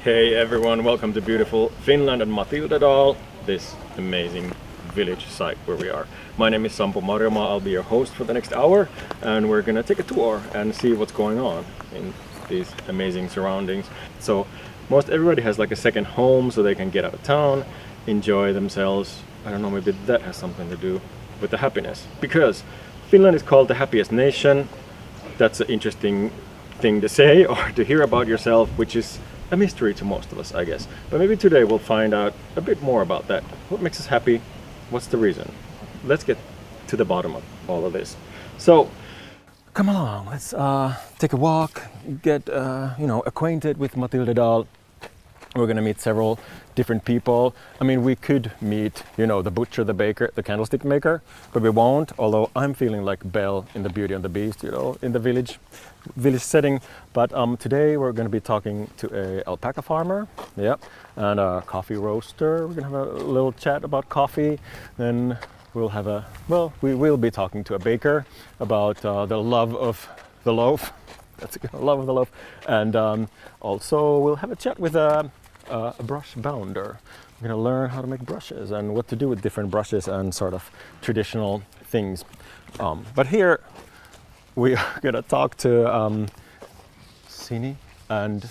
Hey everyone, welcome to beautiful Finland and Matildadal, this amazing village site where we are. My name is Sampo. I'll be your host for the next hour, and we're gonna take a tour and see what's going on in these amazing surroundings. So most everybody has like a second home so they can get out of town, enjoy themselves. I don't know, maybe that has something to do with the happiness, because Finland is called the happiest nation. That's an interesting thing to say or to hear about yourself, which is a mystery to most of us, I guess. But maybe today we'll find out a bit more about that. What makes us happy? What's the reason? Let's get to the bottom of all of this. So, come along, let's take a walk, get acquainted with Matildadal. We're gonna meet several different people. I mean, we could meet, the butcher, the baker, the candlestick maker, but we won't. Although I'm feeling like Belle in the Beauty and the Beast, in the village setting. But today we're gonna be talking to a alpaca farmer, and a coffee roaster. We're gonna have a little chat about coffee. Then we will be talking to a baker about the love of the loaf. That's a love of the loaf. And also we'll have a chat with a brush bounder. We're going to learn how to make brushes and what to do with different brushes and sort of traditional things. But here we are going to talk to Sini. And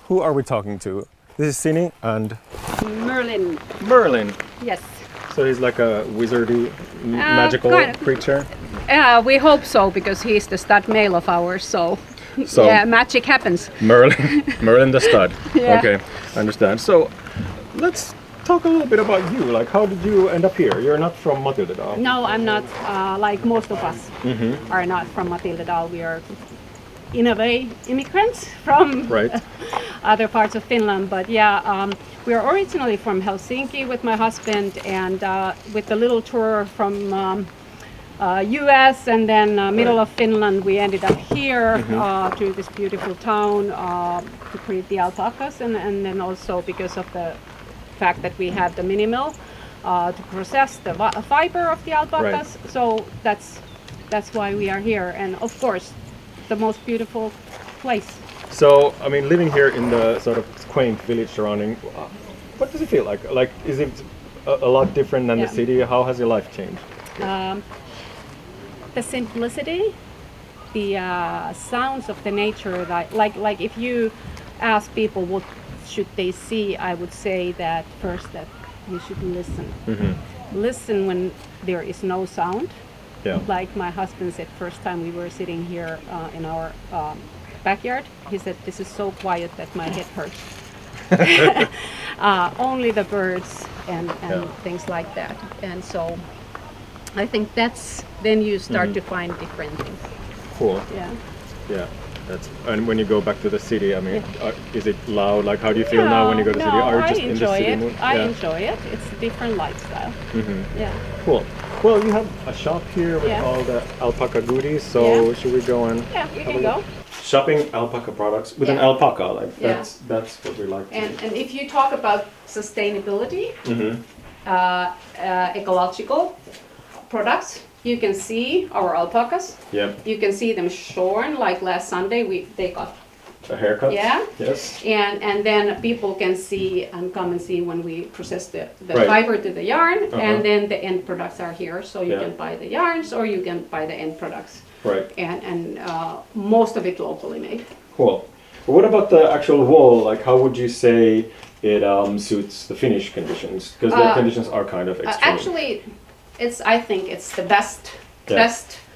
who are we talking to? This is Sini and Merlin. Merlin. Yes. So he's like a wizardy, magical kind of. creature. We hope so, because he's the stud male of ours. So yeah, magic happens. Merlin the stud. Yeah. Okay, I understand. So let's talk a little bit about you. Like, how did you end up here? You're not from Matildadal. No, I'm not. Like most of us are not from Matildadal. We are, in a way, immigrants from other parts of Finland. But yeah, we are originally from Helsinki with my husband, and with a little tour from US and then middle of Finland, we ended up here to this beautiful town to create the alpacas, and then also because of the fact that we have the mini mill to process the fiber of the alpacas. So that's why we are here, and of course the most beautiful place. So I mean, living here in the sort of quaint village surrounding, what does it feel like? Like, is it a lot different than the city? How has your life changed? The simplicity, the sounds of the nature, like if you ask people what should they see, I would say that first that you should listen. Listen when there is no sound. Like my husband said, first time we were sitting here in our backyard, he said, "This is so quiet that my head hurts." Only the birds and things like that. And so I think then you start to find different things. Cool. Yeah. And when you go back to the city, I mean, is it loud? Like, how do you feel now when you go to the city? Are you just in the city mood? I enjoy it. It's a different lifestyle. Yeah. Cool. Well, you have a shop here with all the alpaca goodies. So should we go and you can go. Shopping alpaca products with an alpaca, like that's what we like. And if you talk about sustainability, ecological products, you can see our alpacas. You can see them shorn. Like last Sunday, they got a haircut. Yes. And then people can see and come and see when we process the fiber to the yarn, and then the end products are here. So you can buy the yarns or you can buy the end products. And most of it locally made. Cool. But what about the actual wool? Like, how would you say it suits the Finnish conditions? Because the conditions are kind of extreme. Actually, I think it's the best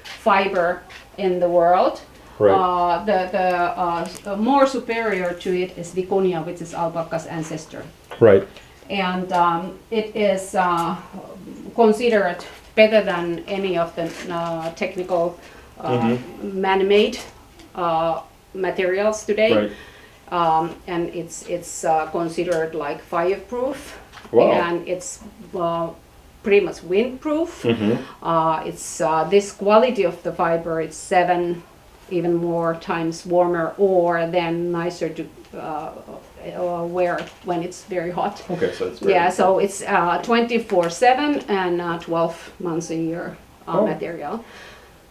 fiber in the world. The more superior to it is vicuña, which is alpaca's ancestor. And it is considered better than any of the technical man-made materials today. And it's considered like fireproof. And it's pretty much windproof. It's this quality of the fiber. It's 7 even more times warmer, or then nicer to wear when it's very hot. Okay, so it's very so it's 24/7 and 12 months a year material.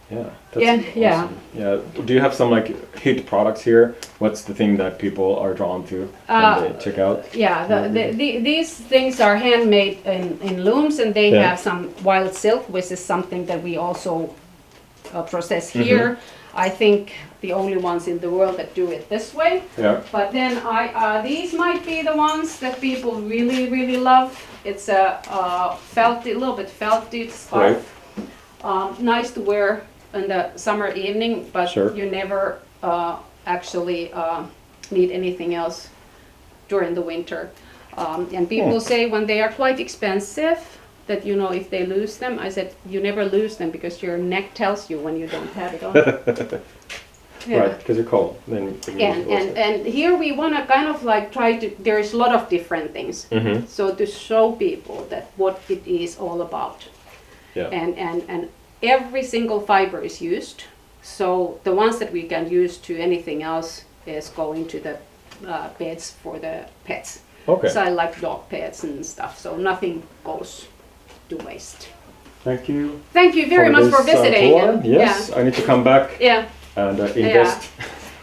Yeah. That's awesome. Yeah. Do you have some like hit products here? What's the thing that people are drawn to when they check out? Yeah, these things are handmade in looms, and they have some wild silk, which is something that we also process here. I think the only ones in the world that do it this way. Yeah. But then these might be the ones that people really, really love. It's a felty, a little bit felty scarf. Right. Nice to wear in the summer evening, but you never actually need anything else during the winter. And people say when they are quite expensive, that if they lose them, I said you never lose them because your neck tells you when you don't have it on. Right, because you're cold. Then and here we want to kind of like try to. There's a lot of different things, so to show people that what it is all about. Yeah. And every single fiber is used. So the ones that we can use to anything else is going to the beds for the pets. Okay. So I like dog pets and stuff. So nothing goes to waste. Thank you. Thank you very much for visiting. Yes, I need to come back and invest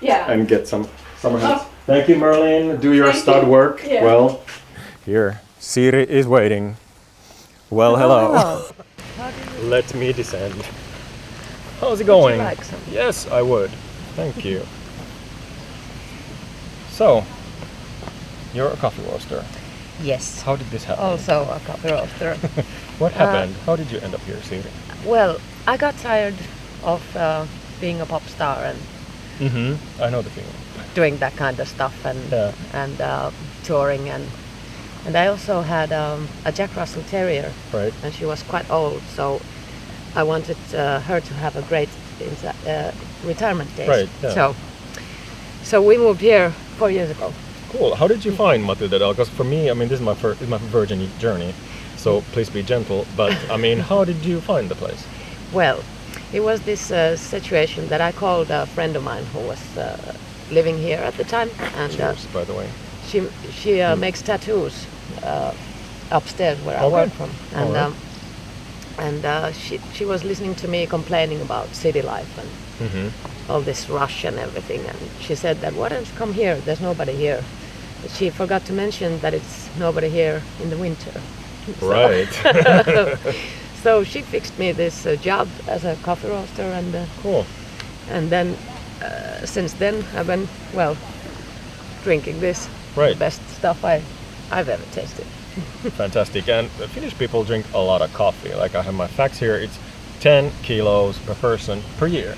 and get some summer hats. Thank you, Merlin. Do your stud work well. Here, Siri is waiting. Well, hello. Let me descend. How's it going? Would you like some? Yes, I would. Thank you. So, you're a coffee roaster. Yes. How did this happen? Also a coffee roaster. What happened? How did you end up here, Siri? Well, I got tired of being a pop star and I know the feeling. doing that kind of stuff and touring and I also had a Jack Russell Terrier. Right. And she was quite old, so I wanted her to have a great retirement days. Right. Yeah. So we moved here 4 years ago. Cool. How did you find Matilda Dahl? Because for me, I mean, this is my virgin journey, so please be gentle. But I mean, how did you find the place? Well, it was this situation that I called a friend of mine who was living here at the time, and Cheers, by the way. she makes tattoos upstairs where I work from, and she was listening to me complaining about city life and all this rush and everything, and she said that why don't you come here? There's nobody here. But she forgot to mention that it's nobody here in the winter. Right. So she fixed me this job as a coffee roaster, and cool. And then since then I've been drinking this, the best stuff I've ever tasted. Fantastic. And Finnish people drink a lot of coffee. Like I have my facts here. It's 10 kilos per person per year.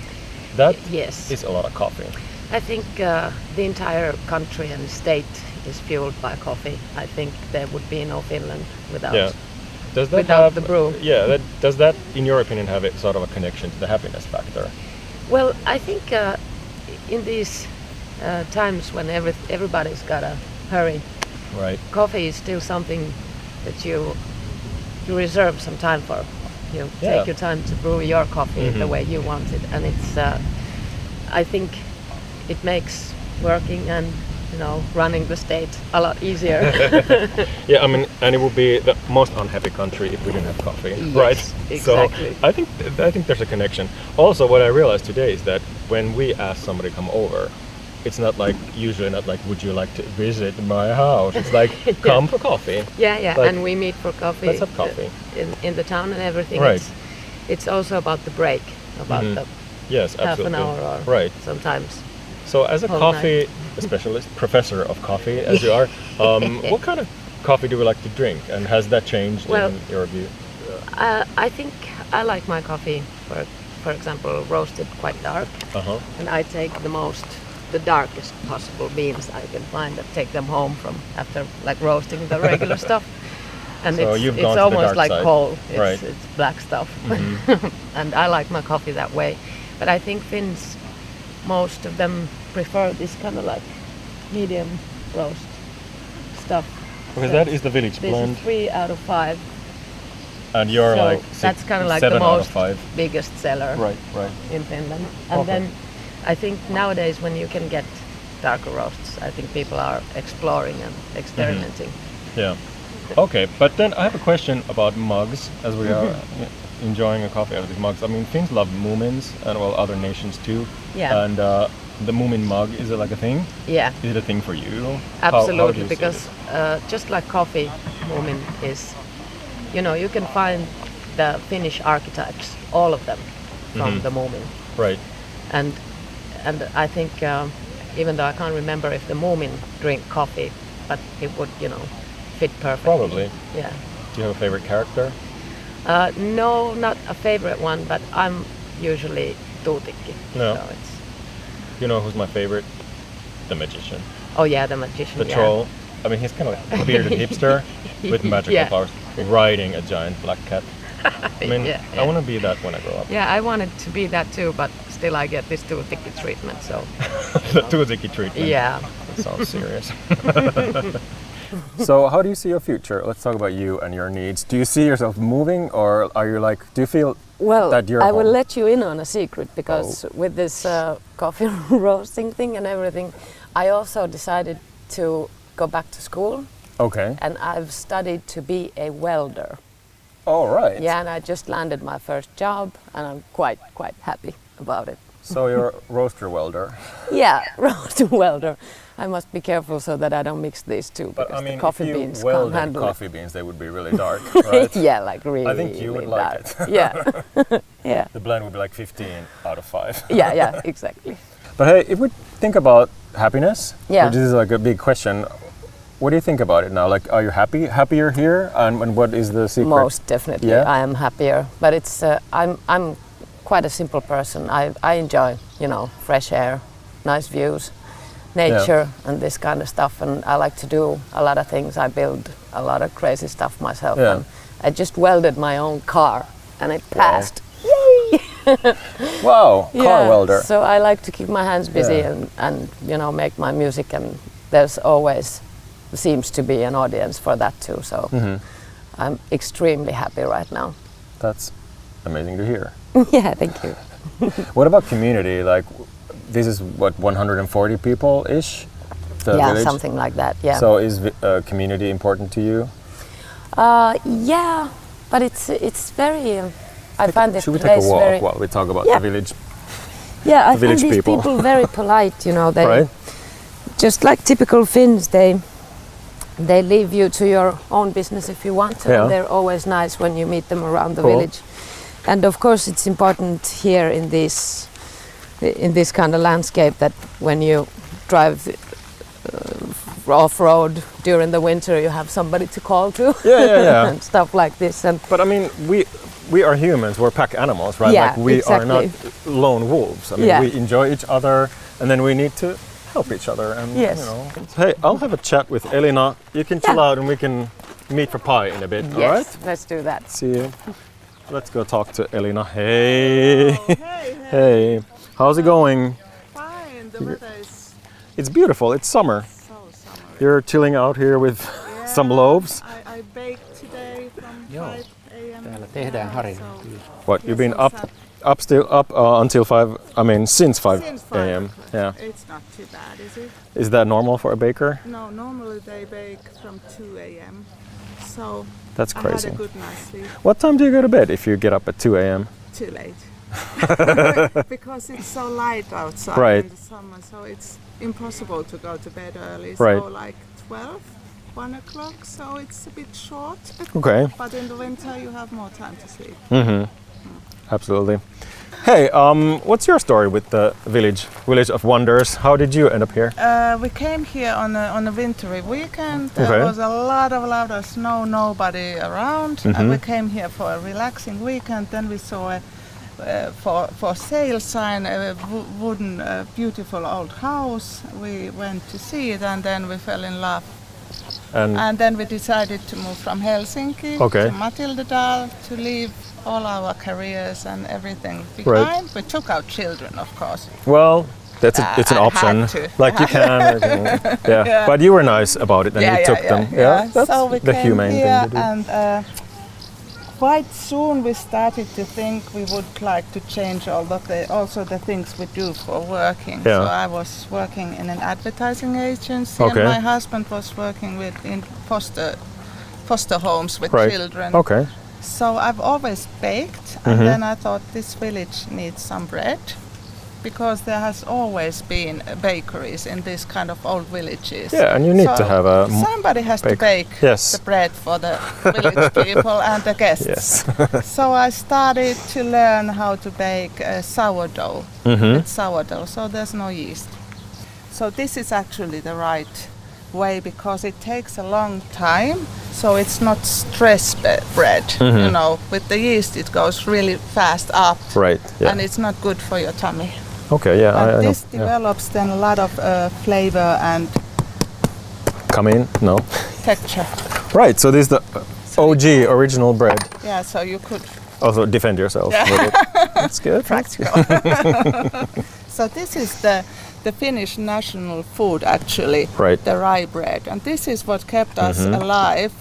That is a lot of coffee. I think the entire country and state is fueled by coffee. I think there would be no Finland without. Does that without the brew. Yeah, does that, in your opinion, have a sort of a connection to the happiness factor? Well, I think in these times when everybody's got to hurry, coffee is still something that you reserve some time for. You take your time to brew your coffee the way you want it, and it's. I think it makes working and running the state a lot easier. Yeah, I mean, and it would be the most unhappy country if we didn't have coffee, right? Exactly. So I think there's a connection. Also, what I realized today is that when we ask somebody to come over, it's not like usually not like would you like to visit my house? It's like come for coffee. Yeah, like, and we meet for coffee. Let's have coffee in the town and everything. Right. It's also about the break, about the half an hour or sometimes. So as a coffee specialist, professor of coffee as you are, what kind of coffee do you like to drink, and has that changed in your view? I think I like my coffee, for example, roasted quite dark, and I take the darkest possible beans I can find and take them home from after roasting the regular stuff. And so it's almost like coal. Right. It's black stuff. And I like my coffee that way. But I think Finns, most of them prefer this kind of like medium roast stuff. Because that is the village blend. This is 3 out of 5. And you're like that's kind of like the most biggest seller in Finland. And then I think nowadays when you can get darker roasts, I think people are exploring and experimenting. Yeah. Okay, but then I have a question about mugs, as we are enjoying a coffee out of these mugs. I mean, Finns love Moomins and well, other nations too. Yeah. And the Moomin mug, is it like a thing? Yeah. Is it a thing for you? Absolutely, how do you because just like coffee, Moomin is, you can find the Finnish archetypes, all of them, from the Moomin. Right. And I think even though I can't remember if the Moomin drink coffee, but it would, fit perfectly. Probably. Yeah. Do you have a favorite character? No, not a favorite one, but I'm usually tuutikki. No. So it's, You know who's my favorite? The magician. oh yeah, the magician. The troll. I mean, he's kind of like a bearded hipster with magical powers, riding a giant black cat. I mean, I want to be that when I grow up. Yeah, I wanted to be that too, but still I get this tuutikki treatment, so. The tuutikki treatment. Yeah. That sounds serious. So how do you see your future? Let's talk about you and your needs. Do you see yourself moving, or are you like, do you feel that you're I will home? let you in on a secret, because with this coffee roasting thing and everything, I also decided to go back to school. Okay. And I've studied to be a welder. All right. Yeah, and I just landed my first job, and I'm quite happy about it. So you're a roaster welder. Yeah, roaster welder. I must be careful so that I don't mix these two, But because I mean, the coffee if you beans can't welded handle coffee beans, they would be really dark, right? Yeah, like really. I think you would like dark. it. Yeah. Yeah. The blend would be like 15 out of 5. Yeah, exactly. But hey, if we think about happiness, Yeah. which is like a big question, what do you think about it now? Like, are you happier here? And what is the secret? Most definitely, Yeah? I am happier. But it's I'm quite a simple person. I enjoy, fresh air, nice views, nature, and this kind of stuff. And I like to do a lot of things. I build a lot of crazy stuff myself. Yeah. And I just welded my own car, and it passed. Yay! Wow, car welder. So I like to keep my hands busy and make my music, and there's always seems to be an audience for that too. So I'm extremely happy right now. That's amazing to hear. Yeah, thank you. What about community? Like, this is what, 140 people-ish? The village? Something like that. Yeah. So is community important to you? Yeah, but it's very. I find this Should we place take a walk very. while we talk about the village? Yeah, I village find these people. people very polite. They Right. just like typical Finns. They leave you to your own business if you want to. Yeah. And they're always nice when you meet them around the Cool. village. And of course, it's important here in this kind of landscape that when you drive off-road during the winter, you have somebody to call to. Yeah. And stuff like this. And But I mean, we are humans. We're pack animals, right? Yeah, like we are not exactly. lone wolves. I mean, Yeah. we enjoy each other, and then we need to help each other. And Yes. Hey, I'll have a chat with Elena. You can chill out, and we can meet for pie in a bit. All right? yes, let's do that. See you. Let's go talk to Elena. Hey. Hey. How's it going? Fine, the weather is It's beautiful. It's summer. so summery. You're chilling out here with some loaves. I baked today from 5 a.m. Täällä tehdään Harilla. What? You've been up until 5. I mean, since 5 Since 5 a.m. Yeah. It's not too bad, is it? Is that normal for a baker? No, normally they bake from 2 a.m. So That's I crazy. had a good night's sleep. What time do you go to bed if you get up at 2 a.m.? Too late. Because it's so light outside Right. in the summer, so it's impossible to go to bed early. Right. So like 12, 1 o'clock, so it's a bit short. Okay. But in the winter you have more time to sleep. Absolutely. Hey, what's your story with the Village of Wonders? How did you end up here? We came here on a wintry weekend. Okay. There was a lot of snow, nobody around. And we came here for a relaxing weekend. Then we saw a for sale sign, a wooden, beautiful old house. We went to see it, and then we fell in love. And then we decided to move from Helsinki to Matildedal to leave all our careers and everything behind. Right. We took our children, of course. Well, it's an I option. had to. Like you can. Yeah. But you were nice about it, and you took them. Yeah. That's so we the came humane here, thing to do. and quite soon we started to think we would like to change also the things we do for working. Yeah. So I was working in an advertising agency, Okay. and my husband was working in foster homes with children. Okay. So I've always baked, and then I thought this village needs some bread, because there has always been bakeries in this kind of old villages. Yeah, and you need to have a somebody has to bake the bread for the village people and the guests. Yes. So I started to learn how to bake sourdough. It's sourdough, so there's no yeast. So this is actually the right way, because it takes a long time, so it's not stress bread. You know, with the yeast it goes really fast up, right? Yeah. And it's not good for your tummy. Okay, yeah. And this develops then a lot of flavor and texture. Right. So this is the OG original bread. Yeah. So you could also defend yourself with it. That's good. Practical. So this is the Finnish national food, actually, the rye bread. And this is what kept us alive,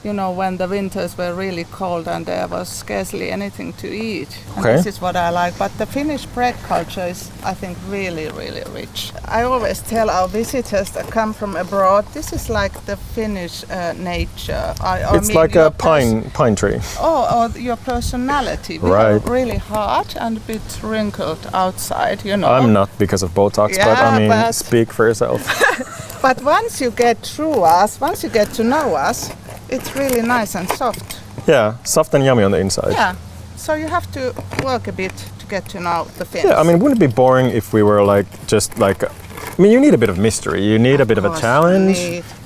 you know, when the winters were really cold and there was scarcely anything to eat. And this is what I like. But the Finnish bread culture is, I think, really, really rich. I always tell our visitors that come from abroad, this is like the Finnish nature. It's like a pine tree. Or your personality. We are really hard and a bit wrinkled outside, you know. I'm not, because of Botox, but I mean, speak for yourself. But once you get through us, once you get to know us, it's really nice and soft. Yeah, soft and yummy on the inside. Yeah, so you have to work a bit to get to know the Finns. Yeah, I mean, wouldn't it be boring if we were like, just like, I mean, you need a bit of mystery, you need a bit of a challenge.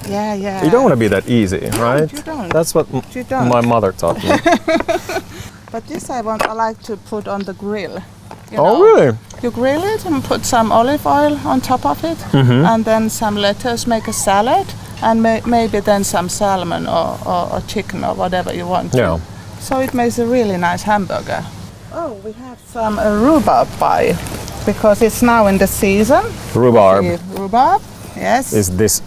Yeah. You don't want to be that easy, right? You don't. That's what my mother taught me. But this I like to put on the grill. Really? You grill it and put some olive oil on top of it, and then some lettuce, make a salad, and maybe then some salmon or chicken or whatever you want. Yeah. So it makes a really nice hamburger. Oh, we have some rhubarb pie, because it's now in the season. Rhubarb. Rhubarb, yes. Is this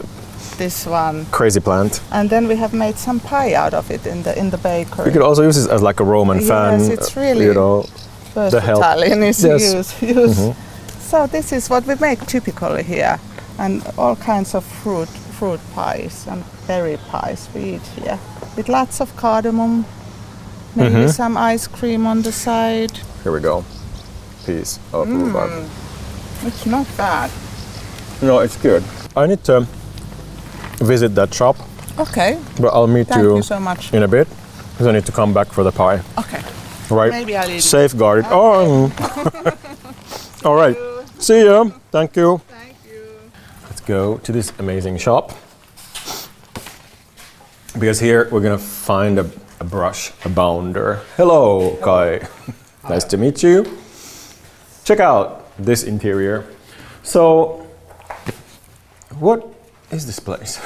one crazy plant? And then we have made some pie out of it in the bakery. You could also use it as like a Roman fan. Yes, it's really versatile in its use. So this is what we make typically here, and all kinds of fruit pies and berry pies we eat here, with lots of cardamom, maybe some ice cream on the side. Here we go. Piece of rhubarb. It's not bad. No, it's good. I need to visit that shop. Okay. But I'll meet you so much. in a bit, because I need to come back for the pie. Okay. Right. Maybe I'll eat Safeguarded. Oh. All right. See you. Thank you. Thank you. Let's go to this amazing shop, because here we're gonna find a brush bounder. Hello, Kai. Nice to meet you. Check out this interior. So, what is this place?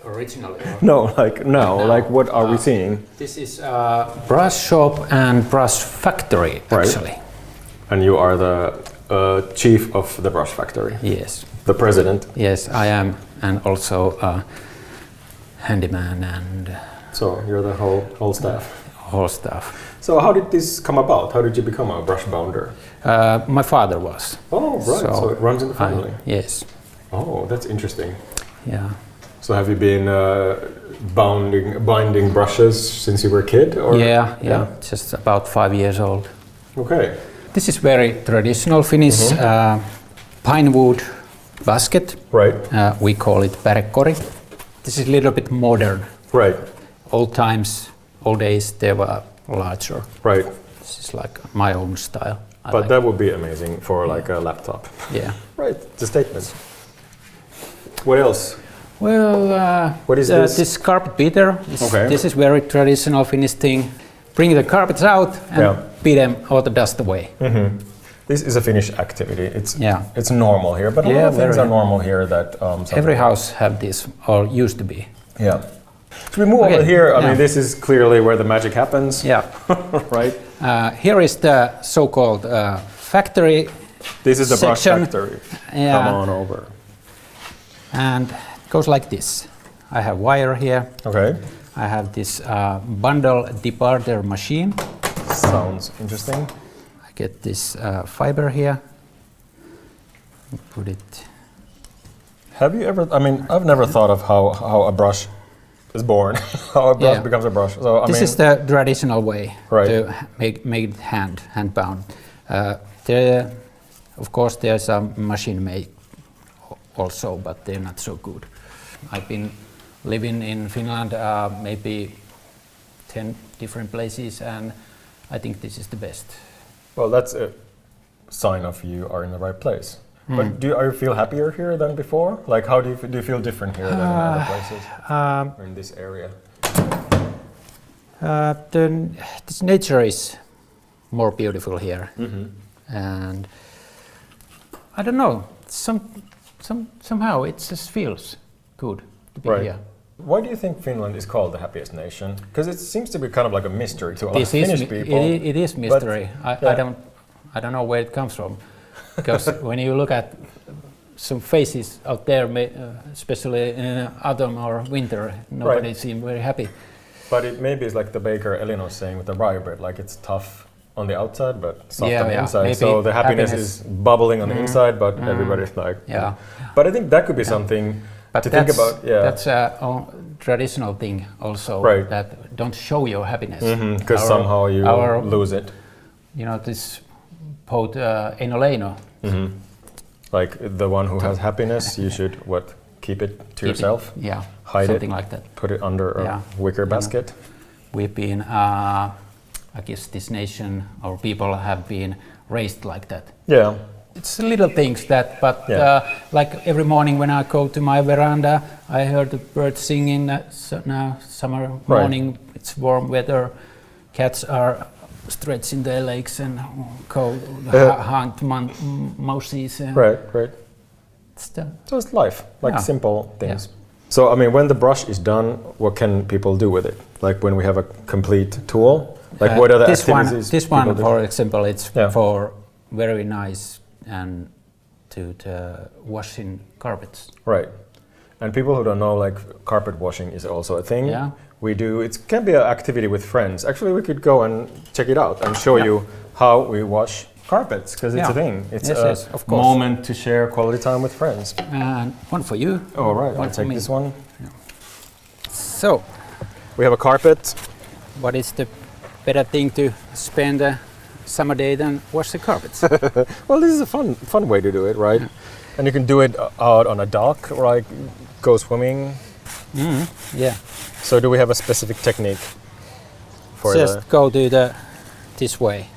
Originally? No, like now, like what are we seeing? This is a brush shop and brush factory, actually. And you are the chief of the brush factory? Yes. The president? Yes, I am, and also a handyman and... So you're the whole staff? Whole staff. So how did this come about? How did you become a brush bounder? My father was. Oh, right. So it runs in the family? Yes. Oh, that's interesting. Yeah. So have you been binding brushes since you were a kid? Or? Yeah, just about 5 years old. Okay. This is very traditional Finnish pine wood basket. Right. We call it pärekori. This is a little bit modern. Right. Old days, they were larger. Right. This is like my own style. But that would be amazing for like a laptop. Yeah. Right. It's a statement. What else? Well, what is this? This carpet beater. This is very traditional Finnish thing. Bring the carpets out and beat them all the dust away. This is a Finnish activity. It's normal here, but a lot of things are normal here that every house have this, or used to be. Yeah. So we move over here. I mean, this is clearly where the magic happens. Yeah. Right. Here is the so-called factory. This is the brush section. factory. Yeah. Come on over. And it goes like this. I have wire here. Okay. I have this bundle departer machine. Sounds interesting. I get this fiber here. Put it. Have you ever? I mean, I've never thought of how a brush is born, how a brush becomes a brush. So this is the traditional way to make hand bound. There, of course, there's a machine made also, but they're not so good. I've been living in Finland maybe 10 different places, and I think this is the best. Well, that's a sign of you are in the right place. But are you feel happier here than before? Like, how do you feel different here than in other places or in this area? This nature is more beautiful here, and I don't know. Somehow it just feels good to be here. Why do you think Finland is called the happiest nation? Because it seems to be kind of like a mystery to a lot of Finnish people. It is mystery. I don't know where it comes from. Because when you look at some faces out there, especially in autumn or winter, nobody seems very happy. But it maybe is like the baker Elena was saying with the rye bread, like it's tough on the outside but soft on the inside. So the happiness is bubbling on the inside, but everybody's like... But I think that could be something to think about. That's a traditional thing also, that don't show your happiness. Because somehow you lose it. You know, this poet Elena. Like the one who has happiness, you should keep it to yourself. Hide something it, like that. Put it under a wicker basket. We've been, I guess this nation, our people have been raised like that. Yeah. It's little things but like every morning when I go to my veranda, I heard the birds singing. Now summer morning, it's warm weather, cats are stretching their legs and go hunt mouses. Right. So it's life, like simple things. So I mean, when the brush is done, what can people do with it? Like when we have a complete tool, like what other activities? This one, for example, it's for very nice and to washing carpets. Right. And people who don't know, like carpet washing is also a thing. We do, it can be an activity with friends. Actually, we could go and check it out and show you how we wash carpets, because it's a thing. It's a moment to share quality time with friends. And one for you. All right, I'll take this one. So, we have a carpet. What is the better thing to spend a summer day than wash the carpets? Well, this is a fun way to do it, right? And you can do it out on a dock, or like go swimming. So do we have a specific technique for just go to this way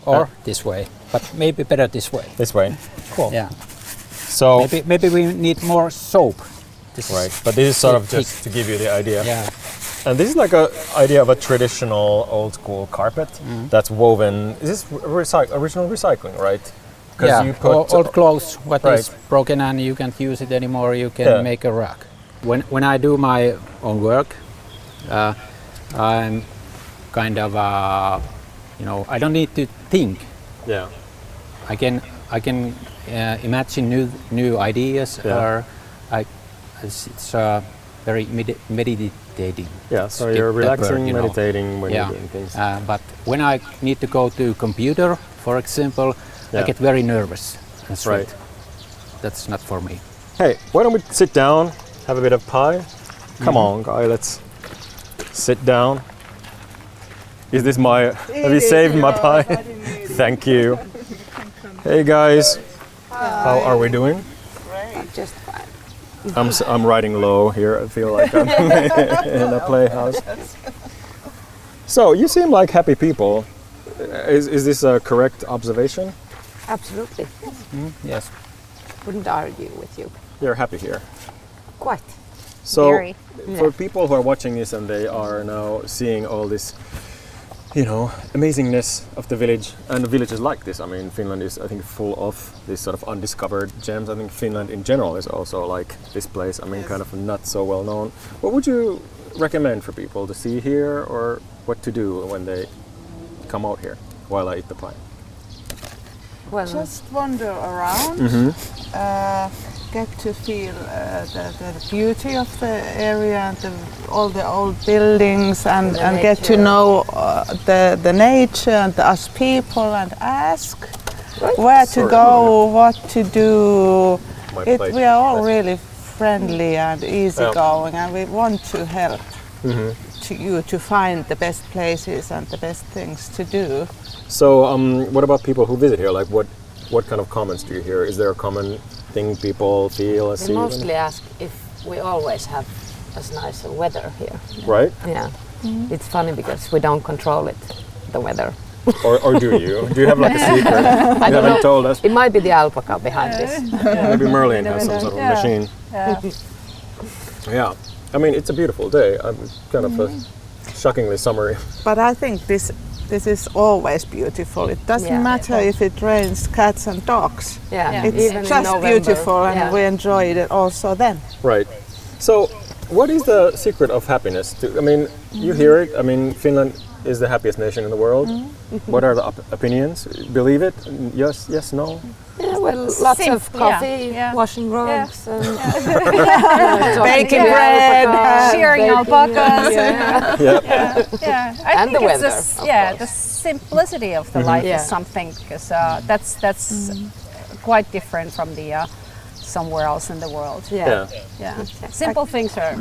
or this way, but maybe better this way. This way. Cool. Yeah. So maybe we need more soap. But this is sort of just to give you the idea. Yeah. And this is like an idea of a traditional old school carpet that's woven. Is this original recycling, right? Yeah, you put old clothes, what is broken and you can't use it anymore, you can make a rug. When I do my own work, I'm kind of, I don't need to think. Yeah. I can imagine new ideas, or it's very meditating. Yeah, so you're relaxing, meditating when you're doing things. But when I need to go to computer, for example, I get very nervous and sweat. That's not for me. Hey, why don't we sit down, have a bit of pie? Come on, guy, let's sit down. Is this have you saved my pie? Thank you. Hey guys, how are we doing? Great. Just fine. I'm riding low here. I feel like I'm in a playhouse. So you seem like happy people. Is this a correct observation? Absolutely. Yes. Wouldn't argue with you. You're happy here. Quite. So Very. For people who are watching this and they are now seeing all this, amazingness of the village, and the villages like this. I mean, Finland is, I think, full of these sort of undiscovered gems. I think Finland in general is also like this place. I mean, kind of not so well known. What would you recommend for people to see here, or what to do when they come out here while I eat the pie? Well, just wander around, get to feel the beauty of the area and all the old buildings, and get to know the nature and us people, and ask where to go, what to do. We are all really friendly and easygoing, and we want to help to you to find the best places and the best things to do. So, what about people who visit here? Like, what kind of comments do you hear? Is there a common thing people feel or see? They mostly ask if we always have as nice weather here. Right? Yeah. It's funny because we don't control it, the weather. Or do you? Do you have like a secret? You haven't told us. It might be the alpaca behind this. Maybe Merlin has some sort of machine. Yeah. I mean, it's a beautiful day. I'm kind of shockingly summery. But I think this is always beautiful. It doesn't matter if it rains cats and dogs. Yeah. It's Even just beautiful, and we enjoyed it also then. Right. So, what is the secret of happiness? I mean, you hear it. I mean, Finland is the happiest nation in the world. What are the opinions? Believe it? Yes, no? Yeah, well, lots of coffee, washing rugs, baking bread, shearing alpacas. I and think the weather. the simplicity of the life is something, because that's quite different from the somewhere else in the world. Simple things are.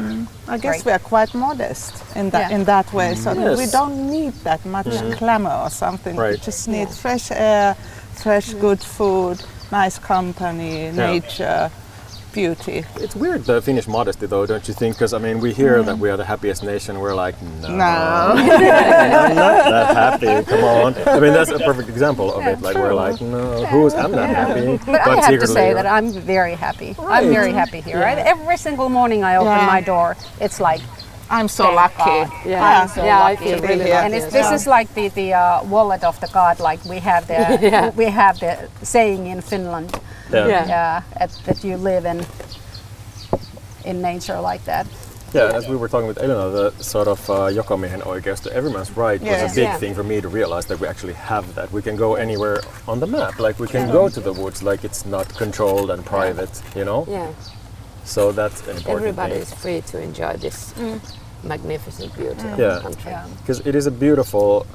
I guess we are quite modest in that way, so we don't need that much glamour or something. We just need fresh air, fresh good food, nice company, nature, beauty. It's weird, the Finnish modesty, though, don't you think? Because I mean, we hear that we are the happiest nation. We're like, no. I'm not that happy. Come on. I mean, that's a perfect example of it. Like, we're like, no, I'm not happy. But I have to say that I'm very happy. Right. I'm very happy here. Right? Every single morning I open my door, it's like, I'm so lucky. I'm so lucky. I feel really lucky. And this is like the wallet of the god. Like we have the saying in Finland. That you live in nature like that. Yeah, as we were talking with Elena, the sort of jokamiehen oikeus, the everyone's right, was a big thing for me to realize that we actually have that. We can go anywhere on the map. Like, we can go to the woods, like it's not controlled and private, you know? Yeah. So that's an important Everybody thing. is free to enjoy this magnificent beauty of the country. Because it is a beautiful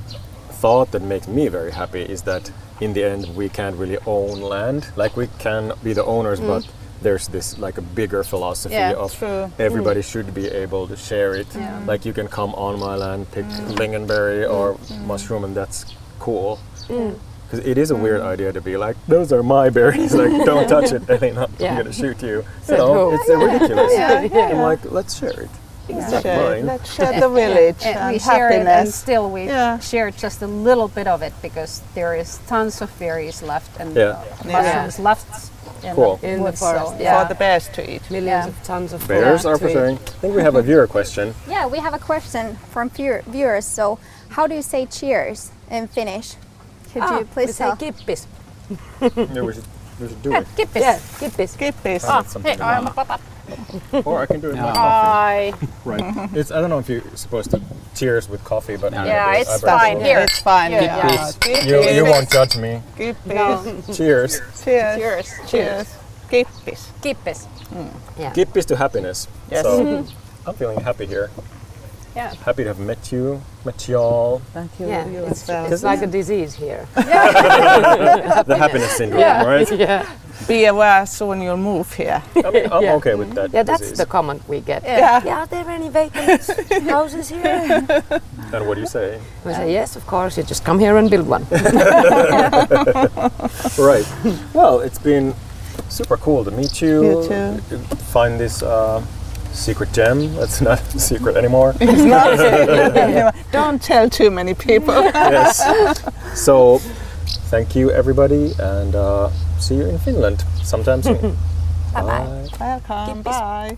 thought that makes me very happy, is that in the end we can't really own land. Like, we can be the owners, but there's this like a bigger philosophy of everybody should be able to share it. Like, you can come on my land, pick lingonberry or mushroom, and that's cool. Because it is a weird idea to be like, those are my berries, like, don't touch it, Elena, I'm gonna shoot you. So it's ridiculous. I'm like, let's share it. Exactly. Let's share the village and and share it, and happiness. still we share just a little bit of it, because there is tons of berries left and mushrooms left in the woods, forest. For the bears to eat. Millions of tons of bears are for sharing. I think we have a viewer question. Yeah, we have a question from viewers. So, how do you say cheers in Finnish? Could you please tell? We say kippis. Yeah, we should do it. Kippis. Yeah, kippis. Kippis. Hey, I'm a papa. Or I can do it with my coffee. Right. It's, I don't know if you're supposed to cheers with coffee, but it's fine. Here. It's fine. You won't judge me. Kippis. Cheers. Cheers. Cheers. Kippis. Kippis. Kippis to happiness. Yes. So I'm feeling happy here. Yeah. Happy to have met you, met y'all. Thank you. Yeah, You it's as well. like a disease here. The happiness syndrome, right? Yeah. Be aware soon you'll move here. I mean, I'm okay with that. Yeah, that's disease. the comment we get. Yeah. Are there any vacant houses here? And what do you say? We say, yes, of course, you just come here and build one. Right. Well, it's been super cool to meet you. You too. Find this secret gem. That's not a secret anymore. It's not. Don't tell too many people. Yes. So, thank you, everybody, and see you in Finland sometime soon. Bye-bye. Welcome. Bye.